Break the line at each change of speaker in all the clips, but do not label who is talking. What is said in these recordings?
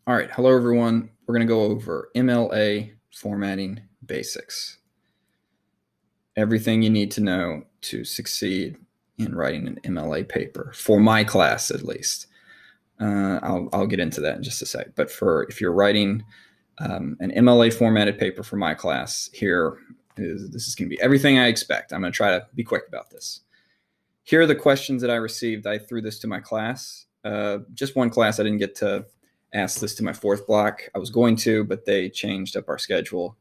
All right, hello everyone. We're going to go over MLA formatting basics. Everything you need to know to succeed in writing an MLA paper, for my class at least. I'll get into that in just a sec. But if you're writing an MLA formatted paper for my class, this is going to be everything I expect. I'm going to try to be quick about this. Here are the questions that I received. I threw this to my class. Just one class. I didn't get to ask this to my fourth block. I was going to, but they changed up our schedule.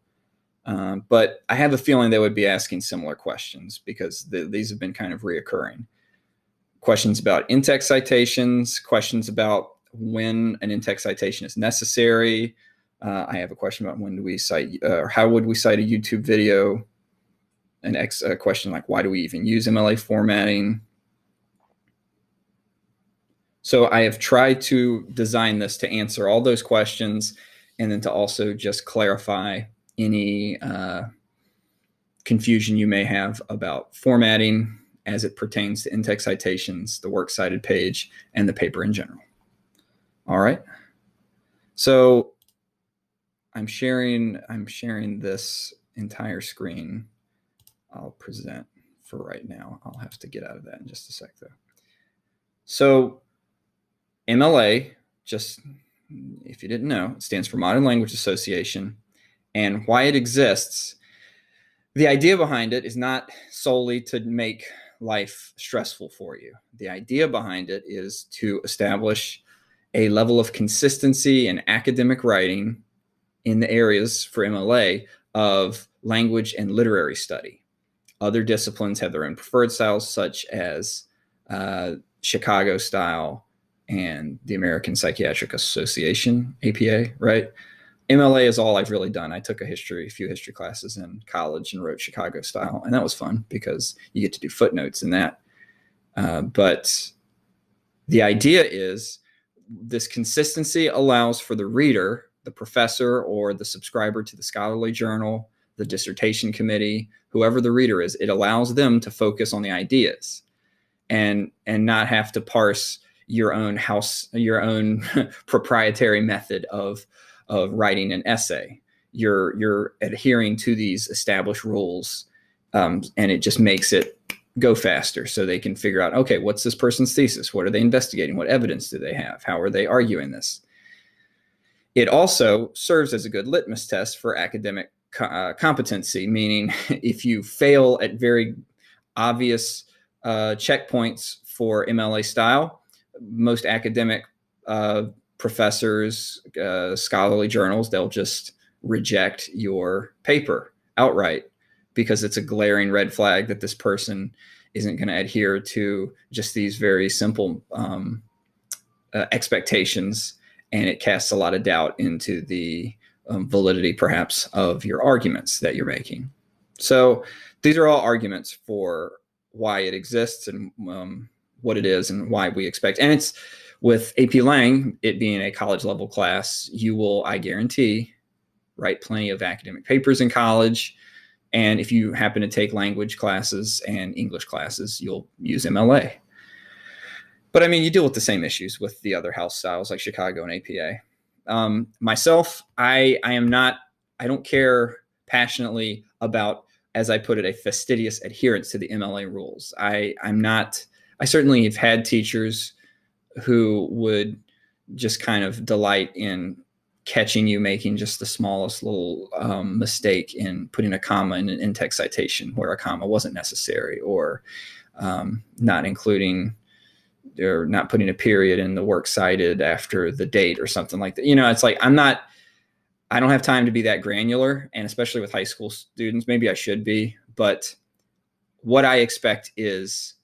But I have a feeling they would be asking similar questions because these have been kind of reoccurring. Questions about in-text citations, questions about when an in-text citation is necessary. I have a question about when do we cite, or how would we cite a YouTube video? A question like, why do we even use MLA formatting? So I have tried to design this to answer all those questions and then to also just clarify any confusion you may have about formatting as it pertains to in-text citations, the works cited page, and the paper in general. All right. So I'm sharing this entire screen. I'll present for right now. I'll have to get out of that in just a sec though. So MLA, just if you didn't know, it stands for Modern Language Association, and why it exists. The idea behind it is not solely to make life stressful for you. The idea behind it is to establish a level of consistency in academic writing in the areas for MLA of language and literary study. Other disciplines have their own preferred styles, such as Chicago style and the American Psychiatric Association, APA, right? MLA is all I've really done. I took a few history classes in college and wrote Chicago style, and that was fun because you get to do footnotes in that. But the idea is this consistency allows for the reader, the professor, or the subscriber to the scholarly journal, the dissertation committee, whoever the reader is, it allows them to focus on the ideas and not have to parse your own proprietary method of writing an essay. You're adhering to these established rules, and it just makes it go faster so they can figure out, okay, what's this person's thesis? What are they investigating? What evidence do they have? How are they arguing this? It also serves as a good litmus test for academic competency, meaning if you fail at very obvious checkpoints for MLA style, most academic professors, scholarly journals, they'll just reject your paper outright because it's a glaring red flag that this person isn't going to adhere to just these very simple expectations, and it casts a lot of doubt into the validity, perhaps, of your arguments that you're making. So these are all arguments for why it exists and what it is and why we expect. And it's with AP Lang, it being a college level class, you will, I guarantee, write plenty of academic papers in college. And if you happen to take language classes and English classes, you'll use MLA. But I mean, you deal with the same issues with the other house styles like Chicago and APA. Myself, I don't care passionately about, as I put it, a fastidious adherence to the MLA rules. I certainly have had teachers who would just kind of delight in catching you making just the smallest little mistake in putting a comma in an in-text citation where a comma wasn't necessary, or not including or not putting a period in the work cited after the date or something like that. It's like, I don't have time to be that granular, and especially with high school students, maybe I should be, but what I expect is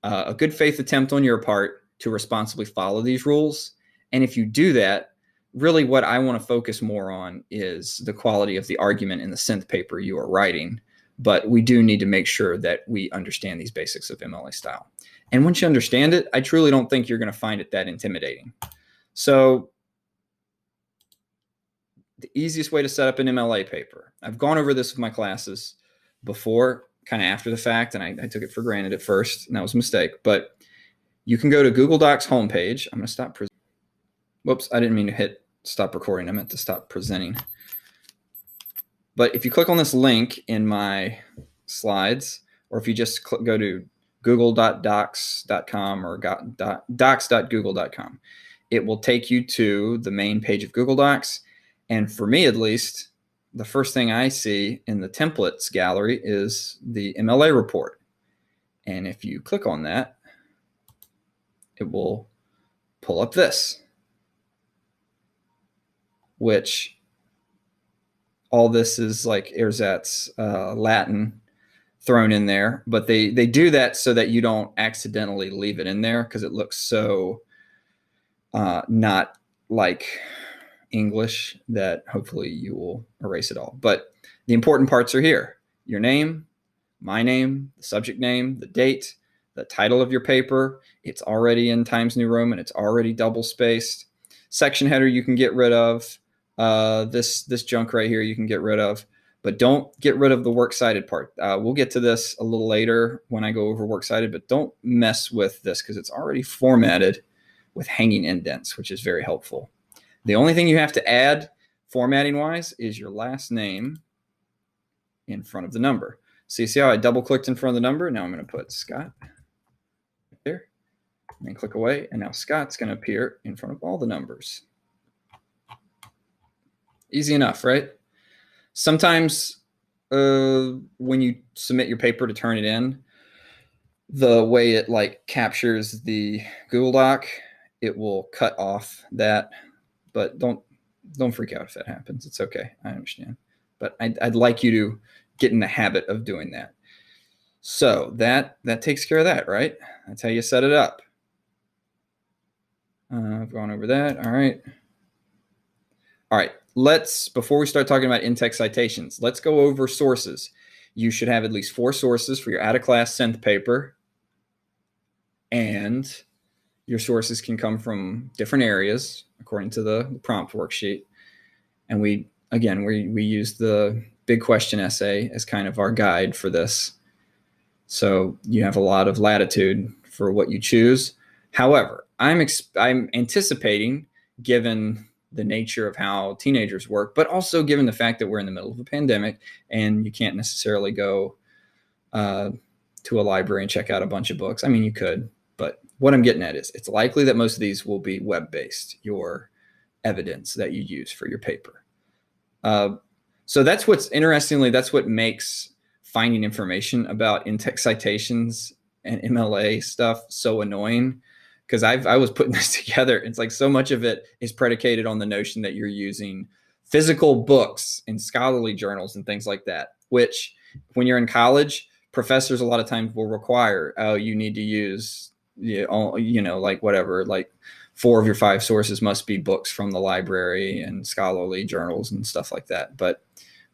a good faith attempt on your part to responsibly follow these rules. And if you do that, really what I want to focus more on is the quality of the argument in the synth paper you are writing. But we do need to make sure that we understand these basics of MLA style. And once you understand it, I truly don't think you're going to find it that intimidating. So the easiest way to set up an MLA paper, I've gone over this with my classes before, kind of after the fact, and I took it for granted at first, and that was a mistake. But you can go to Google Docs homepage. I'm going to stop. Whoops, I didn't mean to hit stop recording. I meant to stop presenting. But if you click on this link in my slides, or if you just go to google.docs.com or docs.google.com, it will take you to the main page of Google Docs. And for me, at least, the first thing I see in the templates gallery is the MLA report. And if you click on that, it will pull up this, which all this is like ersatz Latin thrown in there, but they do that so that you don't accidentally leave it in there because it looks so not like English that hopefully you will erase it all. But the important parts are here: your name, my name, the subject name, the date, the title of your paper. It's already in Times New Roman. It's already double spaced. Section header you can get rid of. This junk right here you can get rid of, but don't get rid of the works cited part. We'll get to this a little later when I go over works cited, but don't mess with this because it's already formatted with hanging indents, which is very helpful. The only thing you have to add formatting wise is your last name in front of the number. So you see how I double clicked in front of the number? Now I'm going to put Scott there and then click away. And now Scott's going to appear in front of all the numbers. Easy enough, right? Sometimes when you submit your paper to turn it in, the way it like captures the Google Doc, it will cut off that, but don't freak out if that happens. It's okay. I understand. But I'd like you to get in the habit of doing that. So that takes care of that, right? That's how you set it up. I've gone over that. All right. All right. Before we start talking about in-text citations, let's go over sources. You should have at least 4 sources for your out-of-class synth paper. And your sources can come from different areas according to the prompt worksheet. And we use the big question essay as kind of our guide for this. So you have a lot of latitude for what you choose. However, I'm anticipating, given the nature of how teenagers work, but also given the fact that we're in the middle of a pandemic and you can't necessarily go to a library and check out a bunch of books. I mean, you could, but what I'm getting at is it's likely that most of these will be web-based, your evidence that you use for your paper. So that's that's what makes finding information about in-text citations and MLA stuff so annoying. Because I was putting this together. It's like so much of it is predicated on the notion that you're using physical books and scholarly journals and things like that, which when you're in college, professors a lot of times will require, oh, you need to use, like whatever, like 4 of your 5 sources must be books from the library and scholarly journals and stuff like that. But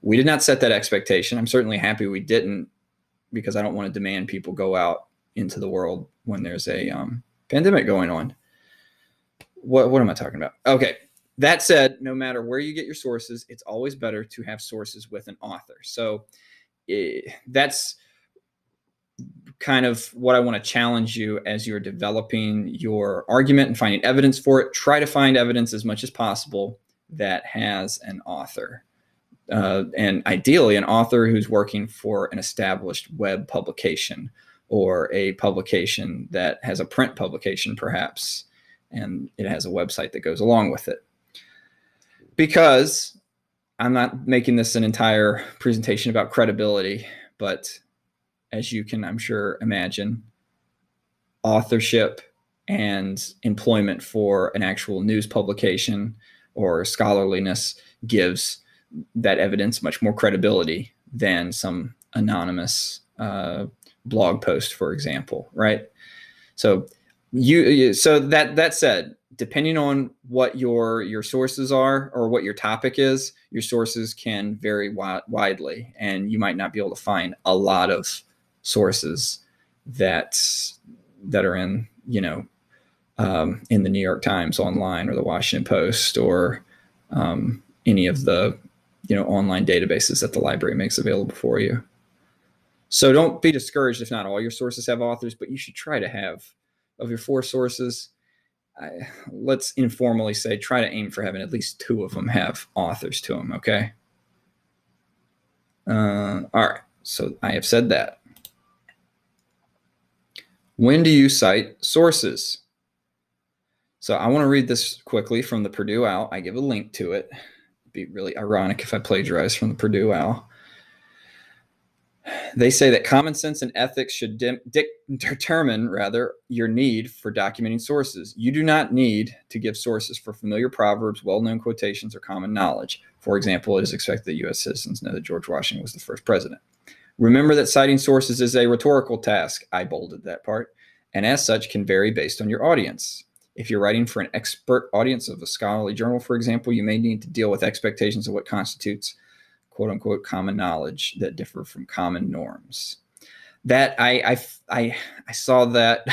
we did not set that expectation. I'm certainly happy we didn't, because I don't want to demand people go out into the world when there's a pandemic going on. What am I talking about? Okay. That said, no matter where you get your sources, it's always better to have sources with an author. So that's kind of what I want to challenge you as you're developing your argument and finding evidence for it. Try to find evidence as much as possible that has an author. And ideally an author who's working for an established web publication or a publication that has a print publication perhaps, and it has a website that goes along with it. Because I'm not making this an entire presentation about credibility, but as you can, I'm sure, imagine, authorship and employment for an actual news publication or scholarliness gives that evidence much more credibility than some anonymous blog post, for example, right? So that said, depending on what your sources are or what your topic is, your sources can vary widely, and you might not be able to find a lot of sources that are in in the New York Times online or the Washington Post or any of the online databases that the library makes available for you. So don't be discouraged if not all your sources have authors, but you should try to have, of your 4 sources, let's informally say, try to aim for having at least 2 of them have authors to them, okay? All right, so I have said that. When do you cite sources? So I want to read this quickly from the Purdue Owl. I give a link to it. It'd be really ironic if I plagiarized from the Purdue Owl. They say that common sense and ethics should determine your need for documenting sources. You do not need to give sources for familiar proverbs, well-known quotations, or common knowledge. For example, it is expected that U.S. citizens know that George Washington was the first president. Remember that citing sources is a rhetorical task. I bolded that part. And as such, can vary based on your audience. If you're writing for an expert audience of a scholarly journal, for example, you may need to deal with expectations of what constitutes quote unquote common knowledge that differ from common norms. That I saw that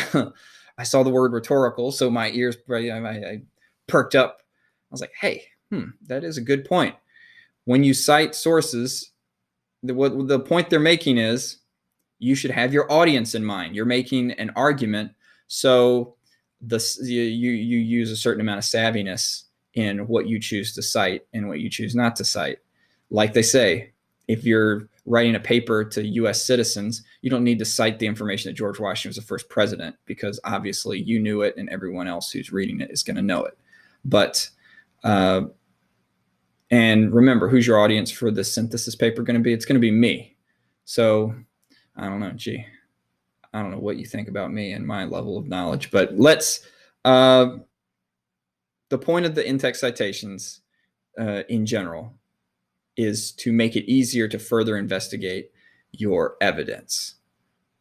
I saw the word rhetorical, so my ears I perked up. I was like, hey, that is a good point. When you cite sources, the point they're making is you should have your audience in mind. You're making an argument, so you use a certain amount of savviness in what you choose to cite and what you choose not to cite. Like they say, if you're writing a paper to U.S. citizens, you don't need to cite the information that George Washington was the first president, because obviously you knew it and everyone else who's reading it is going to know it. But and remember, who's your audience for the synthesis paper going to be? It's going to be me. So I don't know, I don't know what you think about me and my level of knowledge, but let's, the point of the in-text citations in general is to make it easier to further investigate your evidence.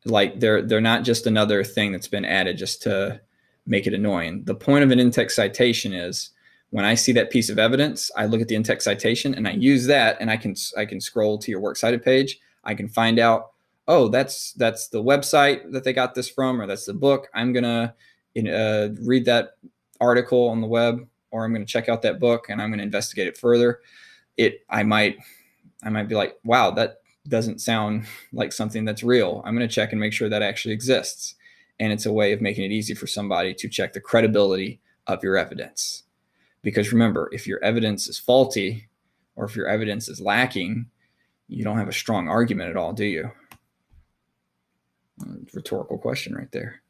Like they're not just another thing that's been added just to make it annoying. The point of an in-text citation is when I see that piece of evidence, I look at the in-text citation and I use that, and I can scroll to your works cited page. I can find out, oh, that's the website that they got this from, or that's the book. I'm gonna read that article on the web, or I'm gonna check out that book and I'm gonna investigate it further. I might be like, wow, that doesn't sound like something that's real. I'm gonna check and make sure that actually exists. And it's a way of making it easy for somebody to check the credibility of your evidence. Because remember, if your evidence is faulty or if your evidence is lacking, you don't have a strong argument at all, do you? Rhetorical question right there.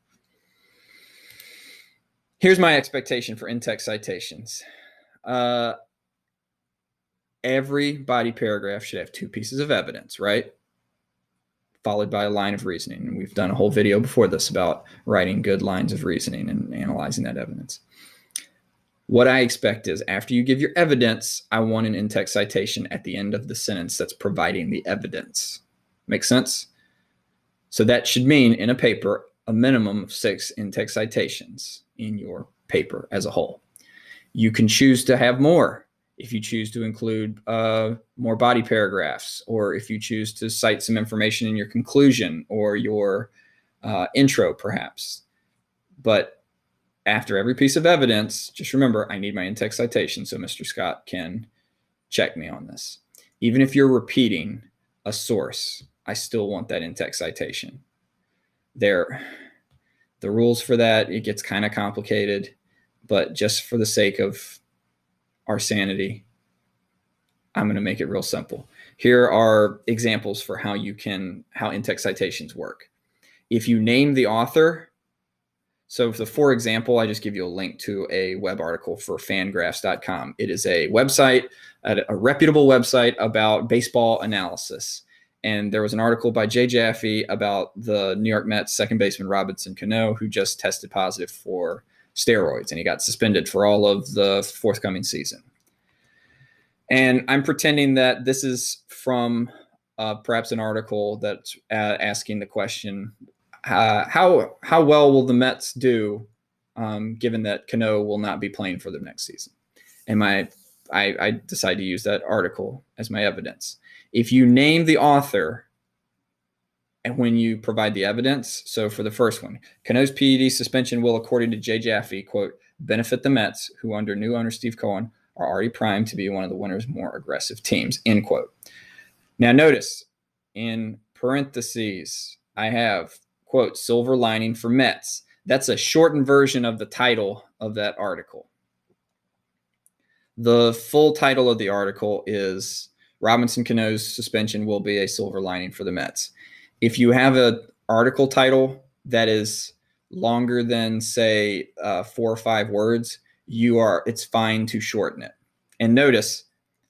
Here's my expectation for in-text citations. Every body paragraph should have 2 pieces of evidence, right? Followed by a line of reasoning. And we've done a whole video before this about writing good lines of reasoning and analyzing that evidence. What I expect is after you give your evidence, I want an in-text citation at the end of the sentence that's providing the evidence. Make sense? So that should mean in a paper, a minimum of 6 in-text citations in your paper as a whole. You can choose to have more if you choose to include more body paragraphs, or if you choose to cite some information in your conclusion or your intro, perhaps. But after every piece of evidence, just remember, I need my in-text citation so Mr. Scott can check me on this. Even if you're repeating a source, I still want that in-text citation. The rules for that, it gets kind of complicated, but just for the sake of our sanity, I'm going to make it real simple. Here are examples for how in-text citations work. If you name the author, so for example, I just give you a link to a web article for fangraphs.com. It is a website, a reputable website about baseball analysis. And there was an article by Jay Jaffe about the New York Mets second baseman Robinson Cano, who just tested positive for steroids, and he got suspended for all of the forthcoming season. And I'm pretending that this is from perhaps an article that's asking the question, how well will the Mets do given that Cano will not be playing for them next season? And I decide to use that article as my evidence. If you name the author and when you provide the evidence, so for the first one, Cano's PED suspension will, according to Jay Jaffe, quote, benefit the Mets, who under new owner Steve Cohen are already primed to be one of the winner's more aggressive teams, end quote. Now notice in parentheses, I have, quote, silver lining for Mets. That's a shortened version of the title of that article. The full title of the article is Robinson Cano's suspension will be a silver lining for the Mets. If you have an article title that is longer than, say, 4 or 5 words, it's fine to shorten it. And notice,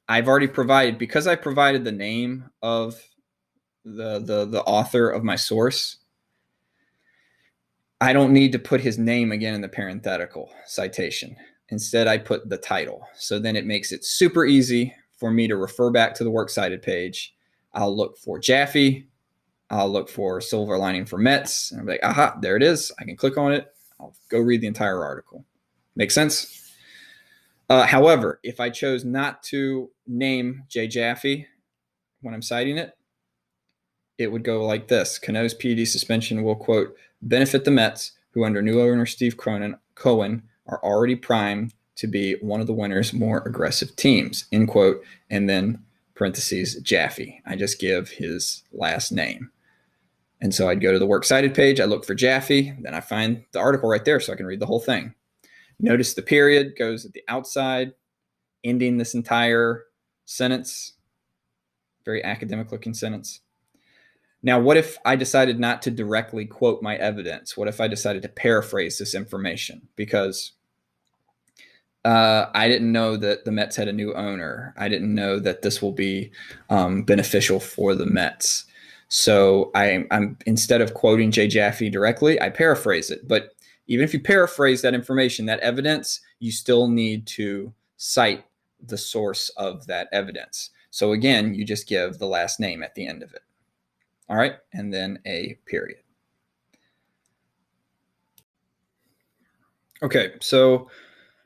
I've already provided, because I provided the name of the author of my source, I don't need to put his name again in the parenthetical citation. Instead, I put the title. So then it makes it super easy for me to refer back to the Works Cited page. I'll look for Jaffe. I'll look for silver lining for Mets. And I'm like, aha, there it is. I can click on it. I'll go read the entire article. Make sense? However, if I chose not to name J. Jaffe when I'm citing it, it would go like this. Cano's PED suspension will, quote, benefit the Mets, who under new owner Steve Cohen are already primed to be one of the winner's more aggressive teams, end quote, and then parentheses, Jaffe. I just give his last name. And so I'd go to the Works Cited page, I look for Jaffe, then I find the article right there so I can read the whole thing. Notice the period goes at the outside, ending this entire sentence. Very academic looking sentence. Now, what if I decided not to directly quote my evidence? What if I decided to paraphrase this information? Because I didn't know that the Mets had a new owner. I didn't know that this will be beneficial for the Mets. So I'm instead of quoting J. Jaffe directly, I paraphrase it. But even if you paraphrase that information, that evidence, you still need to cite the source of that evidence. So again, you just give the last name at the end of it. All right, and then a period. Okay, so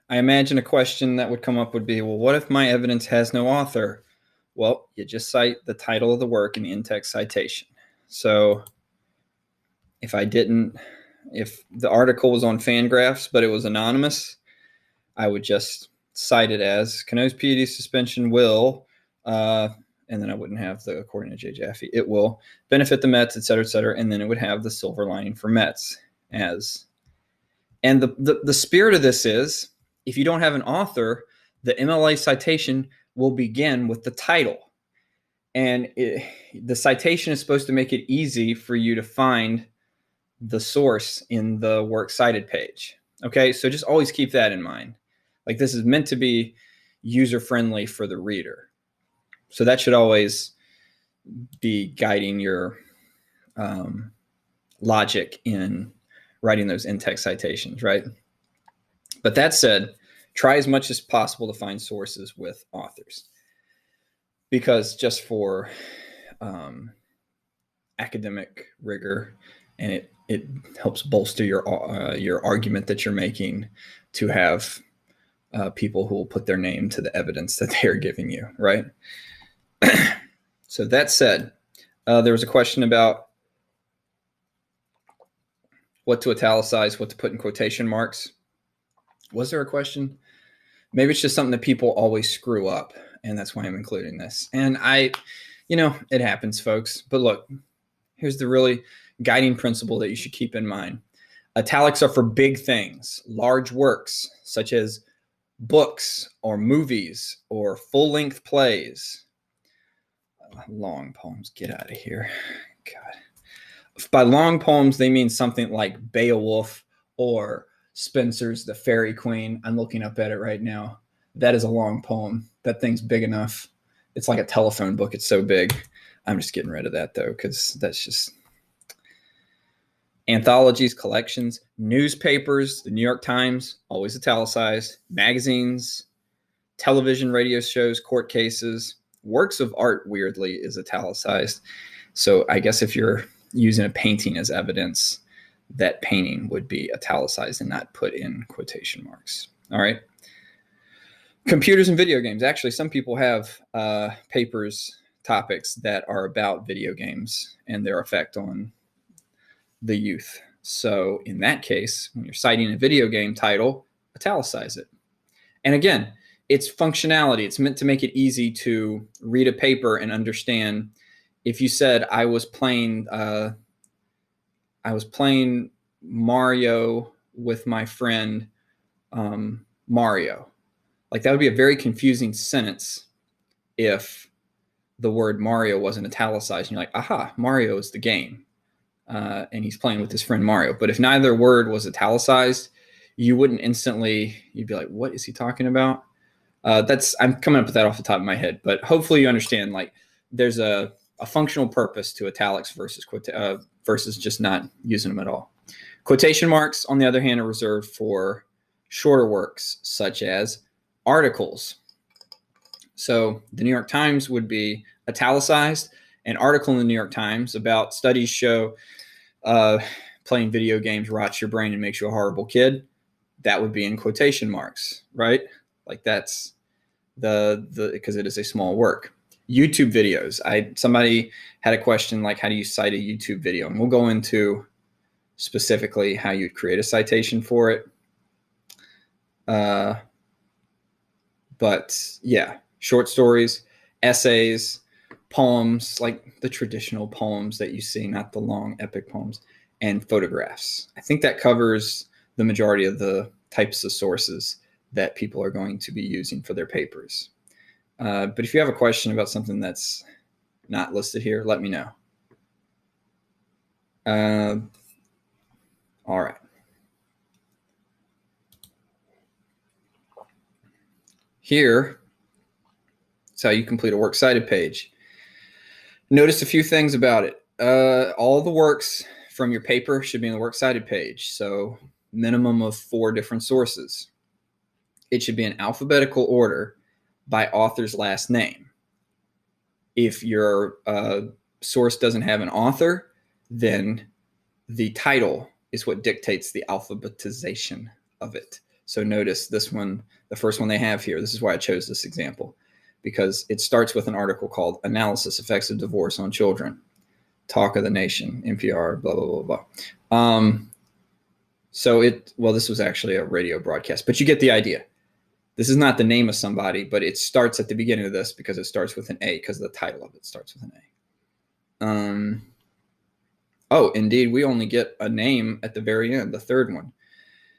I imagine a question that would come up would be, well, what if my evidence has no author? Well, you just cite the title of the work in the in-text citation. So if the article was on Fangraphs, but it was anonymous, I would just cite it as Cano's PED suspension will, and then I wouldn't have the, according to J. Jaffe, it will benefit the Mets, et cetera, and then it would have the silver lining for Mets as. And the spirit of this is, if you don't have an author, the MLA citation will begin with the title. And the citation is supposed to make it easy for you to find the source in the Works Cited page. Okay, so just always keep that in mind. Like, this is meant to be user-friendly for the reader. So that should always be guiding your logic in writing those in-text citations, right? But that said, try as much as possible to find sources with authors, because just for academic rigor, and it helps bolster your argument that you're making to have people who will put their name to the evidence that they are giving you, right? So that said, there was a question about what to italicize, what to put in quotation marks. Was there a question? Maybe it's just something that people always screw up, and that's why I'm including this. And it happens, folks. But look, here's the really guiding principle that you should keep in mind. Italics are for big things, large works, such as books or movies or full-length plays. Long poems, get out of here. God. By long poems, they mean something like Beowulf or Spenser's The Fairy Queen. I'm looking up at it right now. That is a long poem. That thing's big enough. It's like a telephone book. It's so big. I'm just getting rid of that, though, because that's just... Anthologies, collections, newspapers, the New York Times, always italicized, magazines, television, radio shows, court cases, works of art, weirdly, is italicized. So I guess if you're using a painting as evidence, that painting would be italicized and not put in quotation marks. All right. Computers and video games. Actually, some people have papers, topics that are about video games and their effect on the youth. So in that case, when you're citing a video game title, italicize it. And again, it's functionality. It's meant to make it easy to read a paper and understand. If you said, I was playing Mario with my friend Mario. Like that would be a very confusing sentence if the word Mario wasn't italicized and you're like, aha, Mario is the game. And he's playing with his friend Mario. But if neither word was italicized, you wouldn't instantly, you'd be like, what is he talking about? I'm coming up with that off the top of my head, but hopefully you understand, like there's a functional purpose to italics versus just not using them at all. Quotation marks, on the other hand, are reserved for shorter works such as articles. So the New York Times would be italicized. An article in the New York Times about studies show playing video games rots your brain and makes you a horrible kid. That would be in quotation marks, right? Like that's because it is a small work. YouTube videos. Somebody had a question like, how do you cite a YouTube video? And we'll go into specifically how you'd create a citation for it. But yeah, short stories, essays, poems, like the traditional poems that you see, not the long epic poems, and photographs. I think that covers the majority of the types of sources that people are going to be using for their papers. But if you have a question about something that's not listed here, let me know. All right. Here is how you complete a works cited page. Notice a few things about it. All the works from your paper should be in the works cited page. So minimum of 4 different sources. It should be in alphabetical order by author's last name. If your source doesn't have an author, then the title is what dictates the alphabetization of it. So notice this one, the first one they have here. This is why I chose this example, because it starts with an article called Analysis Effects of Divorce on Children, Talk of the Nation, NPR, blah, blah, blah, blah. This was actually a radio broadcast, but you get the idea. This is not the name of somebody, but it starts at the beginning of this because it starts with an A, because the title of it starts with an A. Oh, indeed, we only get a name at the very end, the third one.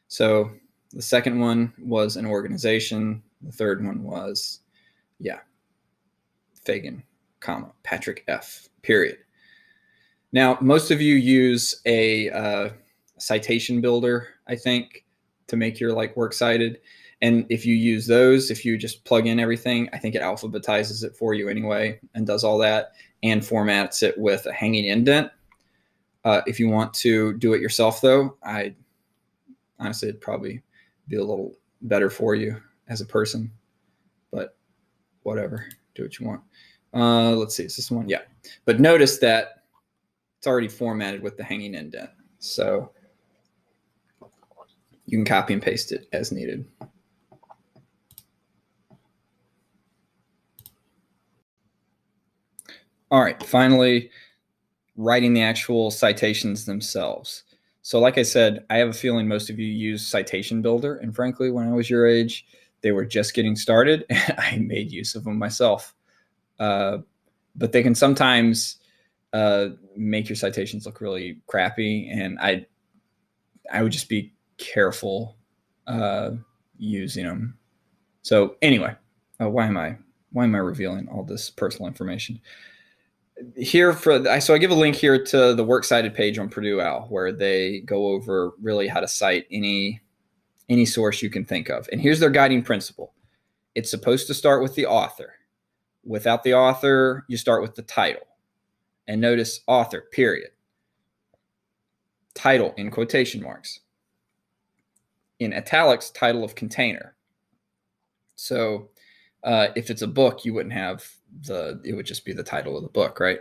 So the second one was an organization. The third one was, Fagan, Patrick F., period. Now, most of you use a citation builder, I think, to make your works cited. And if you use those, if you just plug in everything, I think it alphabetizes it for you anyway and does all that and formats it with a hanging indent. If you want to do it yourself, though, honestly, it'd probably be a little better for you as a person, but whatever, do what you want. Let's see, is this one? Yeah. But notice that it's already formatted with the hanging indent. So you can copy and paste it as needed. All right, finally, writing the actual citations themselves. So like I said, I have a feeling most of you use Citation Builder. And frankly, when I was your age, they were just getting started. And I made use of them myself. But they can sometimes make your citations look really crappy. And I would just be careful using them. So anyway, why am I revealing all this personal information? Here so I give a link here to the works cited page on Purdue OWL, where they go over really how to cite any source you can think of. And here's their guiding principle. It's supposed to start with the author. Without the author, you start with the title. And notice author, period. Title in quotation marks. In italics, title of container. So if it's a book, you wouldn't have it would just be the title of the book, right?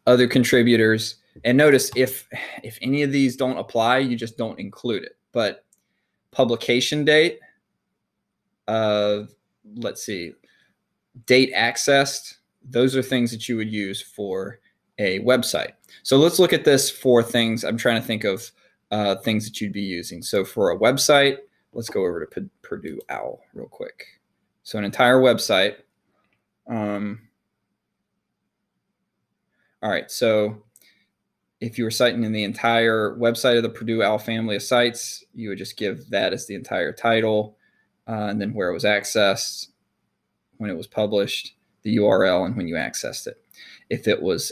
Other contributors. And notice if any of these don't apply, you just don't include it. But publication date, let's see, date accessed, those are things that you would use for a website. So let's look at this for things. I'm trying to think of things that you'd be using. So for a website, let's go over to Purdue OWL real quick. So an entire website. All right, so If you were citing in the entire website of the Purdue OWL family of sites, you would just give that as the entire title, and then where it was accessed, when it was published, the URL, and when you accessed it. If it was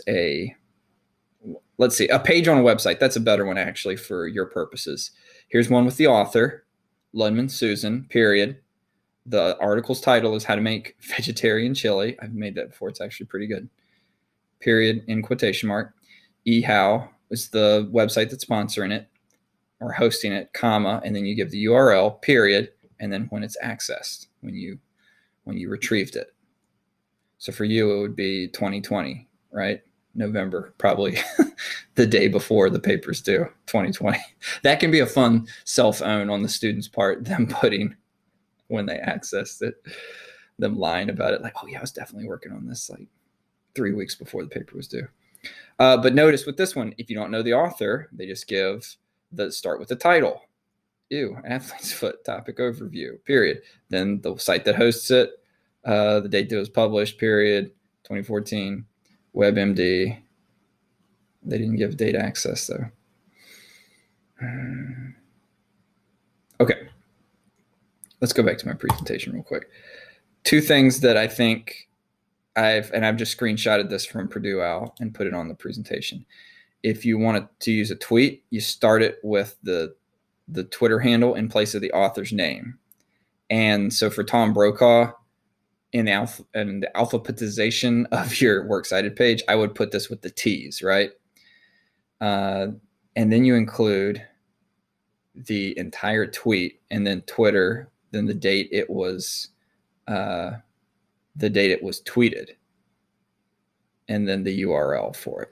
let's see, a page on a website, that's a better one actually for your purposes. Here's one with the author, Lundman Susan, period. The article's title is How to Make Vegetarian Chili. I've made that before. It's actually pretty good. Period, in quotation mark. eHow is the website that's sponsoring it or hosting it, comma, and then you give the URL, period, and then when it's accessed, when you retrieved it. So for you, it would be 2020, right? November, probably the day before the paper's due, 2020. That can be a fun self-own on the student's part, them putting when they accessed it, them lying about it, like, oh yeah, I was definitely working on this like 3 weeks before the paper was due. But notice with this one, if you don't know the author, they just start with the title. Athlete's Foot topic overview, period. Then the site that hosts it, the date that it was published, period, 2014, WebMD. They didn't give data access though. Okay. Let's go back to my presentation real quick. Two things that I think I've just screenshotted this from Purdue OWL and put it on the presentation. If you want to use a tweet, you start it with the Twitter handle in place of the author's name. And so for Tom Brokaw, in the alphabetization of your Works Cited page, I would put this with the T's, right? And then you include the entire tweet, and then Twitter, then the date it was tweeted, and then the URL for it.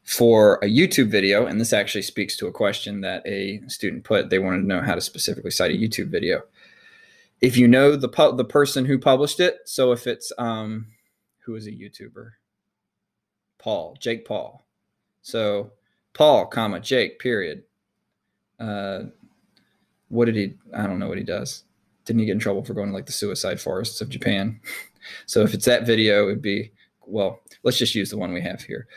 For a YouTube video, and this actually speaks to a question that a student put, they wanted to know how to specifically cite a YouTube video. If you know the person who published it, so if it's who is a YouTuber? Jake Paul. So Paul, comma, Jake, period. What did he, I don't know what he does. Didn't he get in trouble for going to like the suicide forests of Japan? So if it's that video, it'd be, well, let's just use the one we have here.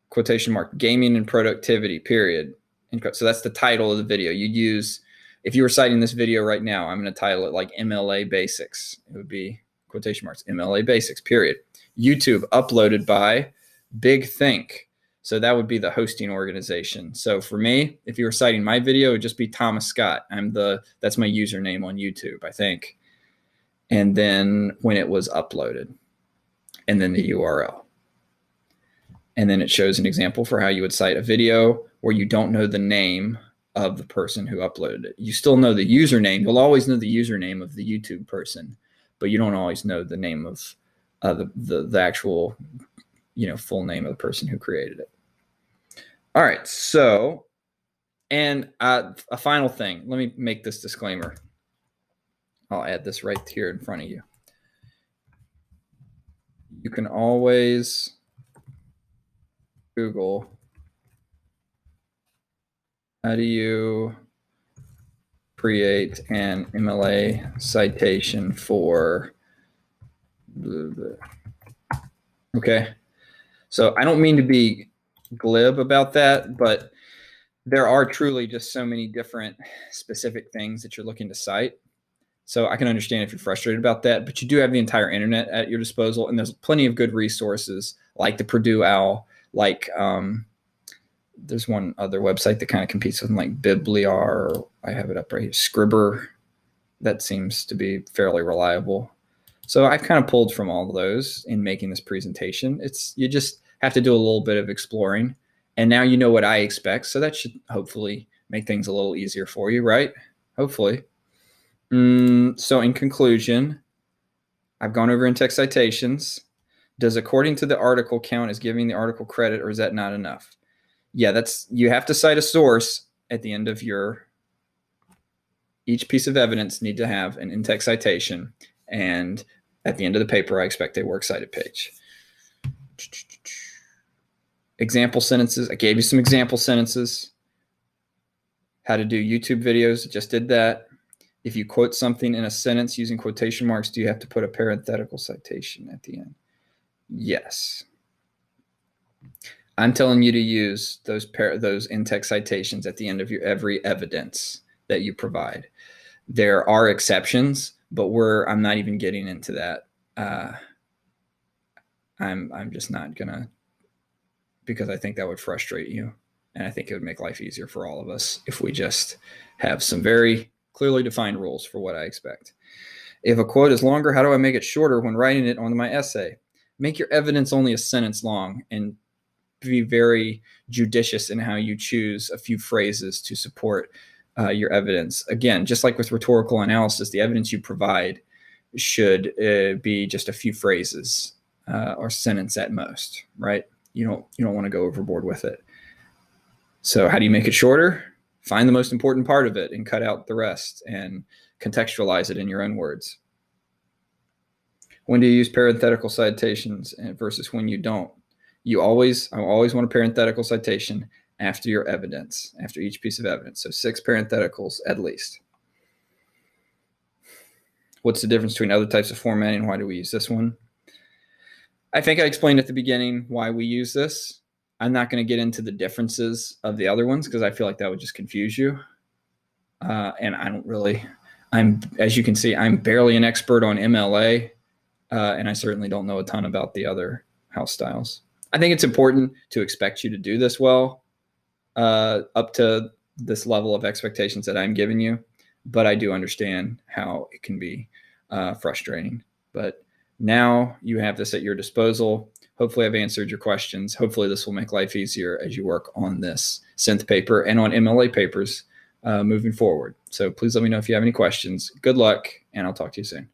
Quotation mark, gaming and productivity, period. So that's the title of the video. You'd use, if you were citing this video right now, I'm going to title it like MLA Basics. It would be quotation marks, MLA Basics, period. YouTube, uploaded by Big Think. So that would be the hosting organization. So for me, if you were citing my video, it would just be Thomas Scott. That's my username on YouTube, I think. And then when it was uploaded, and then the URL. And then it shows an example for how you would cite a video where you don't know the name of the person who uploaded it. You still know the username. You'll always know the username of the YouTube person, but you don't always know the name of the actual, full name of the person who created it. All right. So, and a final thing, let me make this disclaimer. I'll add this right here in front of you. You can always Google, how do you create an MLA citation for blah, blah. Okay. So I don't mean to be glib about that, but there are truly just so many different specific things that you're looking to cite. So I can understand if you're frustrated about that, but you do have the entire internet at your disposal, and there's plenty of good resources like the Purdue OWL, like there's one other website that kind of competes with them, like Bibliar, or I have it up right here, Scribber. That seems to be fairly reliable. So I've kind of pulled from all of those in making this presentation. You just have to do a little bit of exploring, and now you know what I expect. So that should hopefully make things a little easier for you, right? Hopefully. So in conclusion, I've gone over in-text citations. Does according to the article count as giving the article credit, or is that not enough? Yeah, you have to cite a source at the end of each piece of evidence need to have an in-text citation. And at the end of the paper, I expect a works cited page. Example sentences. I gave you some example sentences. How to do YouTube videos. Just did that. If you quote something in a sentence using quotation marks, do you have to put a parenthetical citation at the end? Yes. I'm telling you to use those in-text citations at the end of every evidence that you provide. There are exceptions, but I'm not even getting into that. I'm just not gonna, because I think that would frustrate you, and I think it would make life easier for all of us if we just have some very clearly defined rules for what I expect. If a quote is longer, how do I make it shorter when writing it on my essay? Make your evidence only a sentence long and be very judicious in how you choose a few phrases to support your evidence. Again, just like with rhetorical analysis, the evidence you provide should be just a few phrases or sentence at most, right? You don't want to go overboard with it. So how do you make it shorter? Find the most important part of it and cut out the rest and contextualize it in your own words. When do you use parenthetical citations versus when you don't? I always want a parenthetical citation after your evidence, after each piece of evidence. So 6 parentheticals at least. What's the difference between other types of formatting? Why do we use this one? I think I explained at the beginning why we use this. I'm not going to get into the differences of the other ones because I feel like that would just confuse you. And I don't really, as you can see, I'm barely an expert on MLA, and I certainly don't know a ton about the other house styles. I think it's important to expect you to do this well up to this level of expectations that I'm giving you, but I do understand how it can be frustrating. But now you have this at your disposal. Hopefully I've answered your questions. Hopefully this will make life easier as you work on this synth paper and on MLA papers moving forward. So please let me know if you have any questions. Good luck, and I'll talk to you soon.